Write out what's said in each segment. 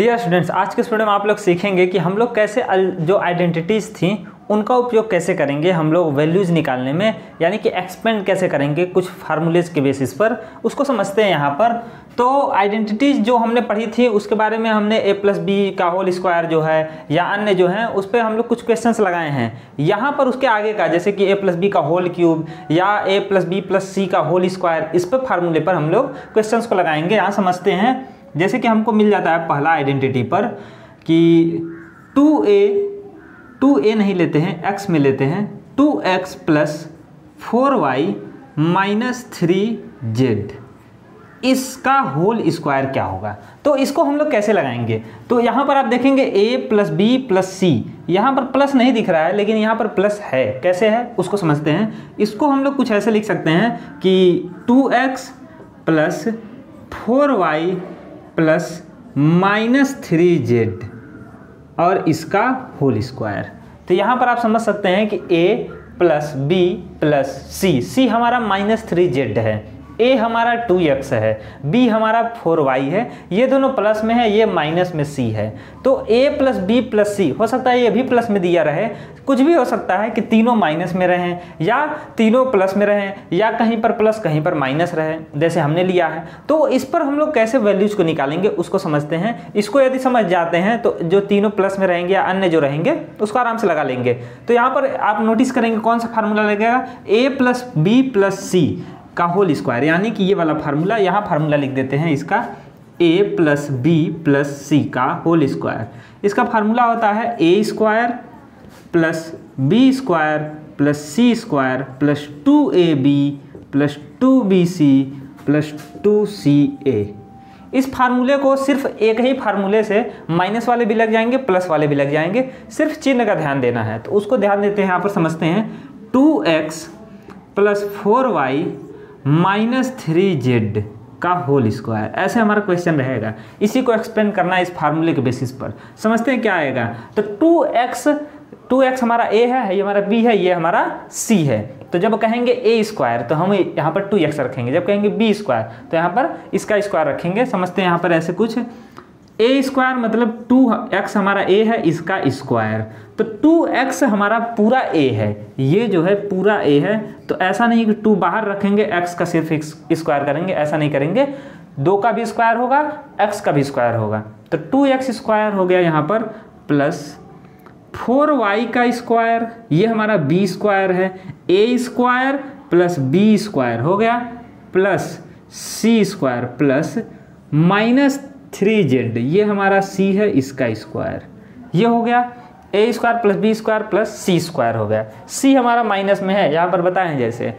Dear students, आज के video में आप लोग सीखेंगे कि हम लोग कैसे जो आइडेंटिटीज़ थी उनका उपयोग कैसे करेंगे हम लोग वैल्यूज़ निकालने में, यानी कि एक्सपेंड कैसे करेंगे कुछ फार्मूलेज के बेसिस पर, उसको समझते हैं यहाँ पर। तो आइडेंटिटीज़ जो हमने पढ़ी थी उसके बारे में हमने a प्लस बी का होल स्क्वायर जो है या अन्य जो है उस पर हम लोग कुछ क्वेश्चंस लगाए हैं। यहाँ पर उसके आगे का जैसे कि a प्लस बी का होल क्यूब या a plus B plus C का होल स्क्वायर, इस पर फार्मूले पर हम लोग क्वेश्चंस को लगाएंगे। यहाँ समझते हैं, जैसे कि हमको मिल जाता है पहला आइडेंटिटी पर कि 2a नहीं लेते हैं, x में लेते हैं 2x plus 4y minus 3z, इसका होल स्क्वायर क्या होगा। तो इसको हम लोग कैसे लगाएंगे, तो यहाँ पर आप देखेंगे a प्लस बी प्लस सी, यहाँ पर प्लस नहीं दिख रहा है लेकिन यहाँ पर प्लस है। कैसे है उसको समझते हैं। इसको हम लोग कुछ ऐसे लिख सकते हैं कि 2x plus 4y plus minus 3z और इसका होल स्क्वायर। तो यहाँ पर आप समझ सकते हैं कि a प्लस बी प्लस सी हमारा माइनस 3z है, a हमारा 2x है, b हमारा 4y है, ये दोनों प्लस में है, ये माइनस में c है। तो a प्लस बी प्लस सी, हो सकता है ये भी प्लस में दिया रहे, कुछ भी हो सकता है कि तीनों माइनस में रहें या तीनों प्लस में रहें या कहीं पर प्लस कहीं पर माइनस रहे, जैसे हमने लिया है। तो इस पर हम लोग कैसे वैल्यूज को निकालेंगे उसको समझते हैं। इसको यदि समझ जाते हैं तो जो तीनों प्लस में रहेंगे या अन्य जो रहेंगे उसको आराम से लगा लेंगे। तो यहाँ पर आप नोटिस करेंगे कौन सा फार्मूला लगेगा, a plus B plus C का होल स्क्वायर, यानी कि ये वाला फार्मूला। यहाँ फार्मूला लिख देते हैं इसका, a plus B plus C का होल स्क्वायर। इसका फार्मूला होता है a square plus B square plus C square plus 2ab plus 2bc plus 2ca। इस फार्मूले को सिर्फ एक ही फार्मूले से माइनस वाले भी लग जाएंगे प्लस वाले भी लग जाएंगे, सिर्फ चिन्ह का ध्यान देना है। तो उसको ध्यान देते हैं, यहाँ पर समझते हैं 2x plus 4y minus 3z का होल स्क्वायर, ऐसे हमारा क्वेश्चन रहेगा। इसी को एक्सप्लेन करना है इस फार्मूले के बेसिस पर। समझते हैं क्या आएगा। तो 2x हमारा a है, ये हमारा b है, ये हमारा c है। तो जब कहेंगे a स्क्वायर तो हम यहाँ पर 2x रखेंगे, जब कहेंगे b स्क्वायर तो यहाँ पर इसका स्क्वायर रखेंगे। समझते हैं यहाँ पर ऐसे कुछ, a स्क्वायर मतलब 2x हमारा a है, इसका स्क्वायर। तो 2x हमारा पूरा a है, ये जो है पूरा a है। तो ऐसा नहीं कि 2 बाहर रखेंगे x का सिर्फ स्क्वायर करेंगे, ऐसा नहीं करेंगे। 2 का भी स्क्वायर होगा, x का भी स्क्वायर होगा। तो 2x स्क्वायर हो गया यहाँ पर प्लस 4y का स्क्वायर, ये हमारा b स्क्वायर है, a square plus b square हो गया plus c square plus minus 3z, ये हमारा c है, इसका स्क्वायर। ये हो गया a square plus b square plus c square हो गया। c हमारा माइनस में है, यहाँ पर बताएं जैसे।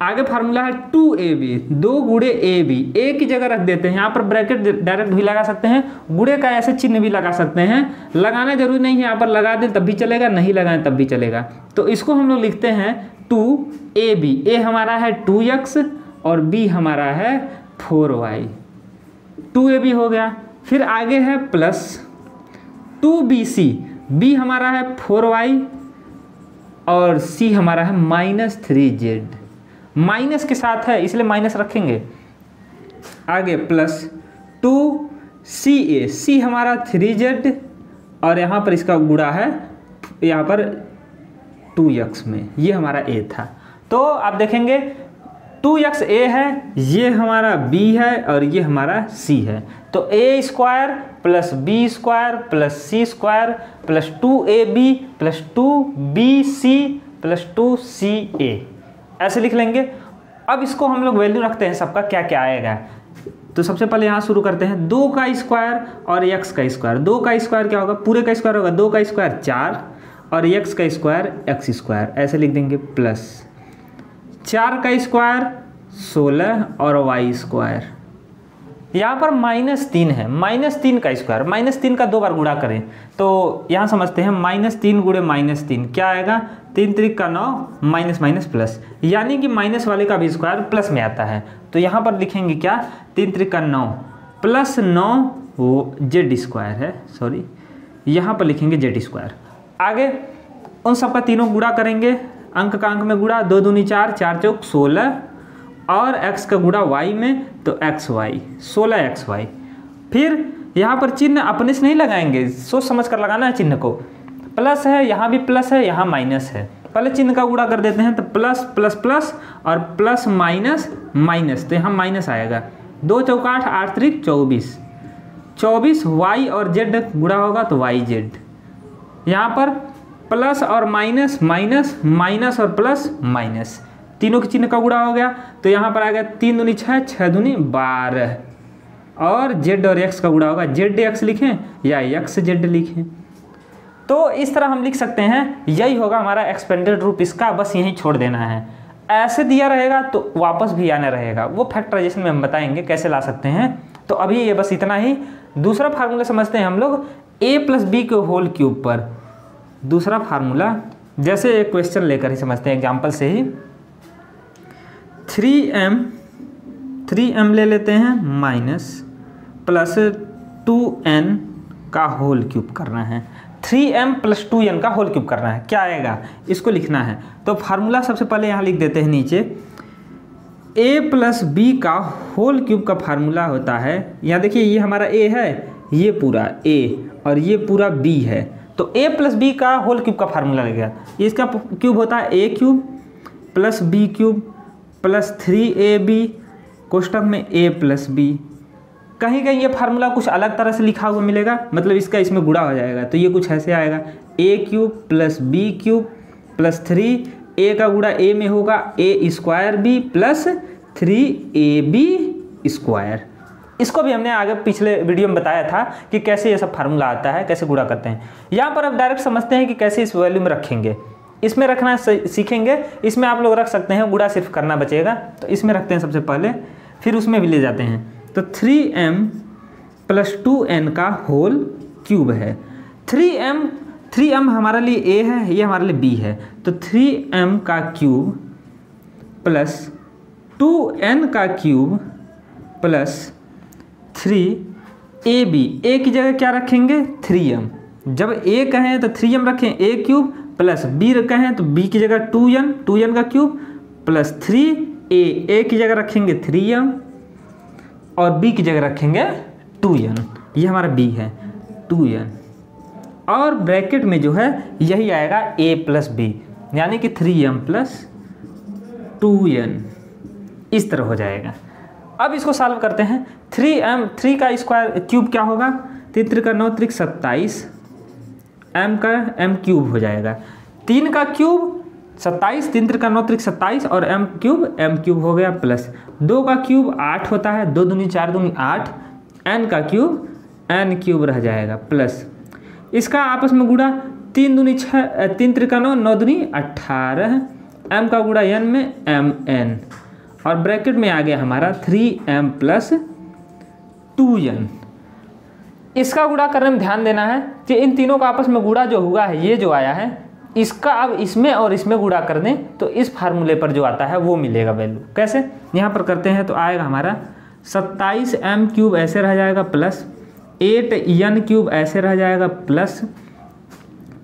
आगे फार्मूला है 2ab, 2 गुणे ab, a की जगह रख देते हैं, यहाँ पर ब्रैकेट डायरेक्ट भी लगा सकते हैं, गुणे का ऐसे चिन्ह भी लगा सकते हैं। लगाना जरूरी नहीं है, यहाँ पर लगा दें तब भी चलेगा, नहीं लगाएं तब भी चलेगा। तो इसको हम लोग लिखते हैं 2ab, a हमारा है 2x और b हमारा है 4y, 2ab हो गया। फिर आगे है प्लस 2bc, b हमारा है 4y और c हमारा है माइनस 3z, माइनस के साथ है इसलिए माइनस रखेंगे। आगे प्लस 2ca, c हमारा 3z और यहाँ पर इसका गुणा है यहाँ पर 2x में, ये हमारा a था। तो आप देखेंगे 2x a है, ये हमारा b है और ये हमारा c है। तो a square plus b square plus c square plus 2ab plus 2bc plus 2ca, ऐसे लिख लेंगे। अब इसको हम लोग वैल्यू रखते हैं सबका, क्या क्या आएगा। तो सबसे पहले यहाँ शुरू करते हैं 2 का स्क्वायर और x का स्क्वायर। 2 का स्क्वायर क्या होगा, पूरे का स्क्वायर होगा, 2 का स्क्वायर 4 और x का स्क्वायर x स्क्वायर, ऐसे लिख देंगे प्लस 4 का स्क्वायर 16 और y स्क्वायर। यहाँ पर माइनस 3 है, माइनस 3 का स्क्वायर, माइनस 3 का 2 बार गुणा करें तो यहाँ समझते हैं माइनस 3 गुणे माइनस 3 क्या आएगा, 3 त्रिक का 9 माइनस माइनस प्लस, यानी कि माइनस वाले का भी स्क्वायर प्लस में आता है। तो यहाँ पर लिखेंगे क्या, 3 त्रिक का 9 प्लस 9 वो जेड स्क्वायर है, सॉरी यहाँ पर लिखेंगे जेड स्क्वायर। आगे उन सबका तीनों गुणा करेंगे, अंक का अंक में गुणा, 2 दूनी 4, 4 चौक 16 और x का गुणा y में तो xy 16xy। फिर यहाँ पर चिन्ह अपने से नहीं लगाएंगे, सोच समझ कर लगाना है चिन्ह को। प्लस है, यहाँ भी प्लस है, यहाँ माइनस है, पहले चिन्ह का गुणा कर देते हैं। तो प्लस प्लस प्लस और प्लस माइनस माइनस, तो यहाँ माइनस आएगा। 2 चौका 8, 8 त्रिक 24, 24 वाई और जेड गुणा होगा तो वाई जेड। यहाँ पर प्लस और माइनस, माइनस माइनस और प्लस माइनस, तीनों के चिन्ह का गुणा हो गया। तो यहाँ पर आ गया 3 दूनी 6, 6 दूनी 12 और जेड और एक्स का गुणा होगा। जेड एक्स लिखें या एक्स जेड लिखें, तो इस तरह हम लिख सकते हैं। यही होगा हमारा एक्सपेंडेड रूप इसका, बस यहीं छोड़ देना है। ऐसे दिया रहेगा तो वापस भी आना रहेगा, वो फैक्टराइजेशन में हम बताएंगे कैसे ला सकते हैं। तो अभी ये बस इतना ही। दूसरा फार्मूला समझते हैं हम लोग a + b के होल क्यूब पर। दूसरा फार्मूला जैसे एक क्वेश्चन लेकर ही समझते हैं, एग्जाम्पल से ही। 3m ले लेते हैं माइनस प्लस 2n का होल क्यूब करना है। 3m + 2n का होल क्यूब करना है, क्या आएगा इसको लिखना है। तो फार्मूला सबसे पहले यहाँ लिख देते हैं नीचे। a + b का होल क्यूब का फार्मूला होता है, यहाँ देखिए ये हमारा a है, ये पूरा a और ये पूरा b है। तो a + b का होल क्यूब का फार्मूला लगेगा। इसका क्यूब होता है a³ + b³ + 3ab कोष्टक में a + b। कहीं कहीं ये फार्मूला कुछ अलग तरह से लिखा हुआ मिलेगा, मतलब इसका इसमें गुणा हो जाएगा, तो ये कुछ ऐसे आएगा a³ + b³ + 3 a का गुणा a में होगा a² + 3ab²। इसको भी हमने आगे पिछले वीडियो में बताया था कि कैसे ये सब फार्मूला आता है, कैसे गुणा करते हैं। यहाँ पर अब डायरेक्ट समझते हैं कि कैसे इस वैल्यू में रखेंगे। इसमें रखना सीखेंगे, इसमें आप लोग रख सकते हैं, गुणा सिर्फ करना बचेगा। तो इसमें रखते हैं सबसे पहले, फिर उसमें भी ले जाते हैं। तो 3m + 2n का होल क्यूब है। 3m हमारे लिए a है, ये हमारे लिए b है। तो 3m का क्यूब + 2n का क्यूब + 3ab। a की जगह क्या रखेंगे 3m, जब a कहें तो 3m रखें a³ + b कहें तो b की जगह 2n का क्यूब + 3a की जगह रखेंगे 3m और b की जगह रखेंगे 2n। ये हमारा b है 2n, और ब्रैकेट में जो है यही आएगा a + b, यानी कि 3m + 2n, इस तरह हो जाएगा। अब इसको सॉल्व करते हैं। 3 का स्क्वायर क्यूब क्या होगा, 3 त्रिक 9 त्रिक 27, m का m³ हो जाएगा। 3 का क्यूब 27, 3 त्रिक 9 त्रिक 27 और m³ हो गया, प्लस 2 का क्यूब 8 होता है, 2 दूनी 4 दूनी 8, n का क्यूब n³ रह जाएगा, प्लस इसका आपस में गुणा 3 दूनी 6, 3 त्रिक 9, 9 दूनी 18, m का गुणा n में mn, और ब्रैकेट में आ गया हमारा 3m + 2n। इसका गुणा करने में ध्यान देना है कि इन तीनों का आपस में गुणा जो हुआ है, ये जो आया है, इसका अब इसमें और इसमें गुणा कर दें तो इस फार्मूले पर जो आता है वो मिलेगा वैल्यू। कैसे, यहाँ पर करते हैं तो आएगा हमारा 27m³ ऐसे रह जाएगा, प्लस 8n³ ऐसे रह जाएगा, प्लस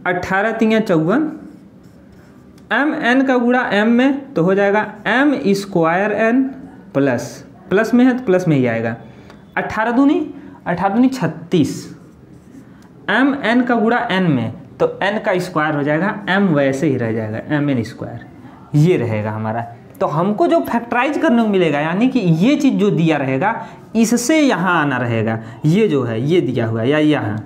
18 × 3 = 54, mn का गुणा m में तो हो जाएगा m²n, प्लस में है तो प्लस में ही आएगा, 18 दूनी 36, mn का गुणा n में तो n का स्क्वायर हो जाएगा, m वैसे ही रह जाएगा mn², ये रहेगा हमारा। तो हमको जो फैक्टराइज करने को मिलेगा, यानी कि ये चीज़ जो दिया रहेगा इससे यहाँ आना रहेगा, ये जो है ये दिया हुआ या यहाँ,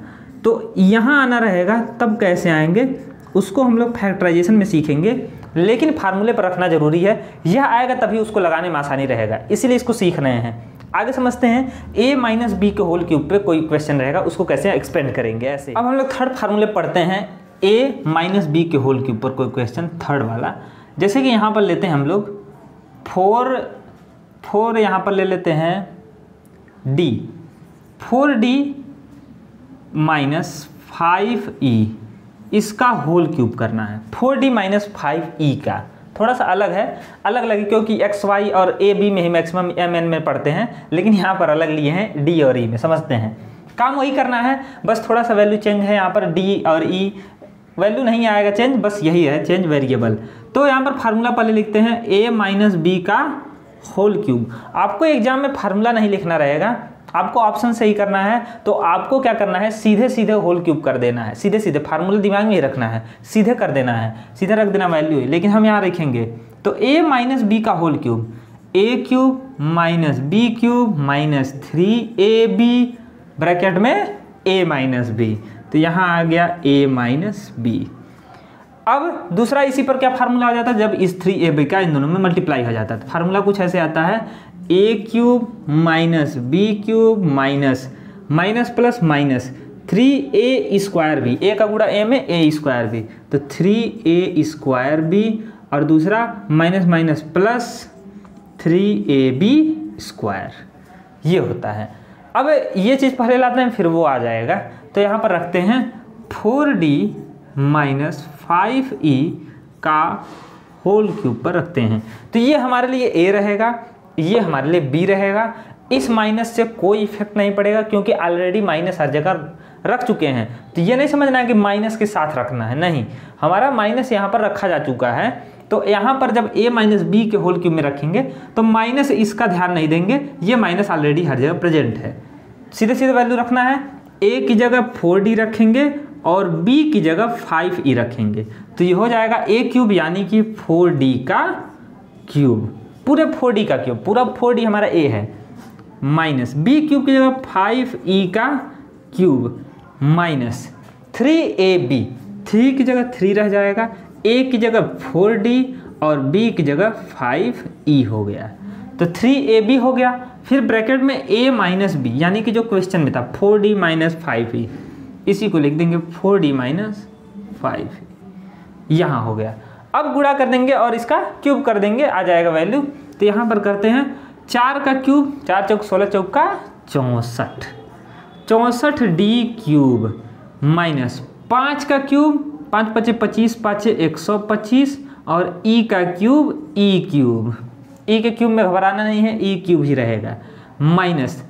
तो यहाँ आना रहेगा। तब कैसे आएंगे उसको हम लोग फैक्टराइजेशन में सीखेंगे, लेकिन फार्मूले पर रखना जरूरी है। यह आएगा तभी उसको लगाने में आसानी रहेगा, इसीलिए इसको सीख रहे हैं। आगे समझते हैं a - b के होल क्यूब पे कोई क्वेश्चन रहेगा, उसको कैसे एक्सपेंड करेंगे ऐसे। अब हम लोग थर्ड फार्मूले पढ़ते हैं, a - b के होल क्यूब पर कोई क्वेश्चन थर्ड वाला। जैसे कि यहाँ पर लेते हैं हम लोग 4 यहाँ पर ले लेते हैं d, 4d - 5e, इसका होल क्यूब करना है। 4d - 5e का थोड़ा सा अलग है, अलग लगे क्योंकि x y और a b में ही मैक्सिमम m n में पढ़ते हैं, लेकिन यहाँ पर अलग लिए हैं d और e में। समझते हैं, काम वही करना है, बस थोड़ा सा वैल्यू चेंज है। यहाँ पर d और e वैल्यू नहीं आएगा चेंज, बस यही है चेंज वेरिएबल। तो यहाँ पर फार्मूला पहले लिखते हैं a - b का होल क्यूब। आपको एग्जाम में फार्मूला नहीं लिखना रहेगा, आपको ऑप्शन सही करना है तो आपको क्या करना है, सीधे सीधे होल क्यूब कर देना है, सीधे सीधे फार्मूला दिमाग में ही रखना है, सीधे कर देना है, सीधे रख देना वैल्यू ही। लेकिन हम यहाँ रखेंगे तो a माइनस बी का whole cube, a cube minus B cube minus 3ab bracket में a माइनस बी, तो यहाँ आ गया a माइनस बी। अब दूसरा इसी पर क्या फार्मूला आ जाता है, जब इस 3ab का इन दोनों में मल्टीप्लाई हो जाता है तो फार्मूला कुछ ऐसे आता है, a cube minus B cube minus minus plus minus 3a square B, a का गुणा a में a स्क्वायर बी, तो 3a स्क्वायर बी, और दूसरा minus minus plus 3ab square, ये होता है। अब ये चीज़ पहले लाते हैं फिर वो आ जाएगा, तो यहाँ पर रखते हैं 4d माइनस 5e का होल क्यूब पर रखते हैं, तो ये हमारे लिए a रहेगा, ये हमारे लिए b रहेगा। इस माइनस से कोई इफेक्ट नहीं पड़ेगा क्योंकि ऑलरेडी माइनस हर जगह रख चुके हैं, तो ये नहीं समझना है कि माइनस के साथ रखना है, नहीं, हमारा माइनस यहाँ पर रखा जा चुका है। तो यहाँ पर जब a माइनस बी के होल क्यूब में रखेंगे तो माइनस इसका ध्यान नहीं देंगे, ये माइनस ऑलरेडी हर जगह प्रेजेंट है, सीधे सीधे वैल्यू रखना है। a की जगह 4d रखेंगे और b की जगह 5e रखेंगे, तो ये हो जाएगा a क्यूब यानी कि 4d का क्यूब, पूरे 4d का क्यूब, पूरा 4d हमारा a है, माइनस b क्यूब की जगह 5e का क्यूब माइनस 3ab, 3 की जगह 3 रह जाएगा, a की जगह 4d और b की जगह 5e हो गया, तो 3ab हो गया। फिर ब्रैकेट में a माइनस बी यानी कि जो क्वेश्चन में था 4d माइनस 5e, इसी को लिख देंगे 4d माइनस 5e, यहाँ हो गया। अब गुणा कर देंगे और इसका क्यूब कर देंगे, आ जाएगा वैल्यू। तो यहाँ पर करते हैं 4 का क्यूब, 4 चौक 16 चौका 64, 64d क्यूब माइनस 5 का क्यूब, 5 पचे 25, 5 125 और e का क्यूब, e क्यूब, e के क्यूब में घबराना नहीं है, e क्यूब ही रहेगा, माइनस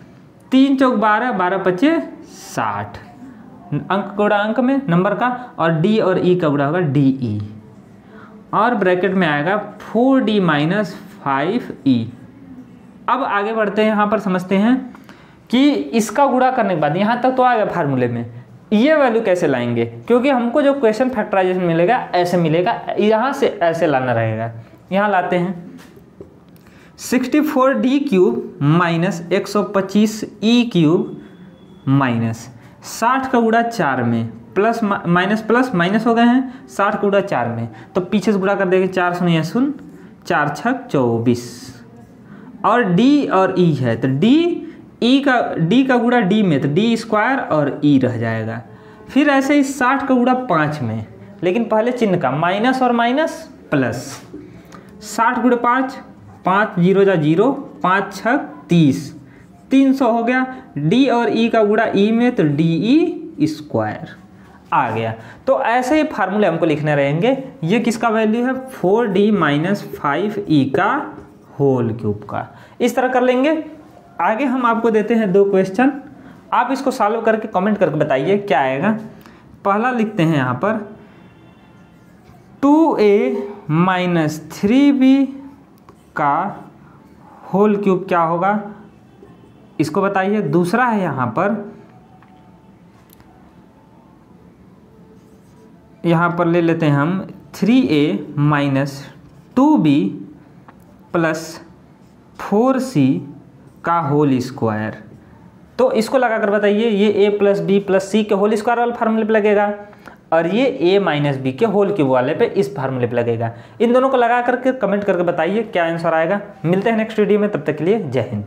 3 चौक 12, 12 पचे 60, अंक गुणा अंक में नंबर का, और d और e का गुणा होगा de, और ब्रैकेट में आएगा 4d माइनस 5e। अब आगे बढ़ते हैं, यहाँ पर समझते हैं कि इसका गुणा करने के बाद यहाँ तक तो आ गया फार्मूले में, ये वैल्यू कैसे लाएंगे, क्योंकि हमको जो क्वेश्चन फैक्टराइजेशन मिलेगा ऐसे मिलेगा, यहाँ से ऐसे लाना रहेगा। यहाँ लाते हैं 64d cube minus 125e cube minus 60 का गुणा 4 में, प्लस माइनस हो गए हैं, 60 का गुणा 4 में, तो पीछे से गुणा कर देंगे, 4 शून्य 0, 4 छक 24, और d और e है तो d का गुणा d में, तो d स्क्वायर और e रह जाएगा। फिर ऐसे ही 60 का गुणा 5 में, लेकिन पहले चिन्ह का माइनस और माइनस प्लस, 60 गुणा 5, 5 0 जा 0, 5 छक 30, 300 हो गया। d और e का गुणा e में, तो de स्क्वायर आ गया। तो ऐसे ही फार्मूले हमको लिखने रहेंगे। ये किसका वैल्यू है, 4d माइनस 5e का होल क्यूब का। इस तरह कर लेंगे। आगे हम आपको देते हैं 2 क्वेश्चन, आप इसको सॉल्व करके कमेंट करके बताइए क्या आएगा। पहला लिखते हैं यहाँ पर 2a माइनस 3b का होल क्यूब क्या होगा, इसको बताइए। दूसरा है यहाँ पर ले लेते हैं हम 3a minus 2b plus 4c का होल स्क्वायर। तो इसको लगा कर बताइए, ये a प्लस बी प्लस सी के होल स्क्वायर वाले फार्मूले पे लगेगा, और ये a माइनस बी के होल क्यूब वाले पे इस फार्मूले पे लगेगा। इन दोनों को लगा करके कमेंट करके बताइए क्या आंसर आएगा। मिलते हैं नेक्स्ट वीडियो में, तब तक के लिए जय हिंद।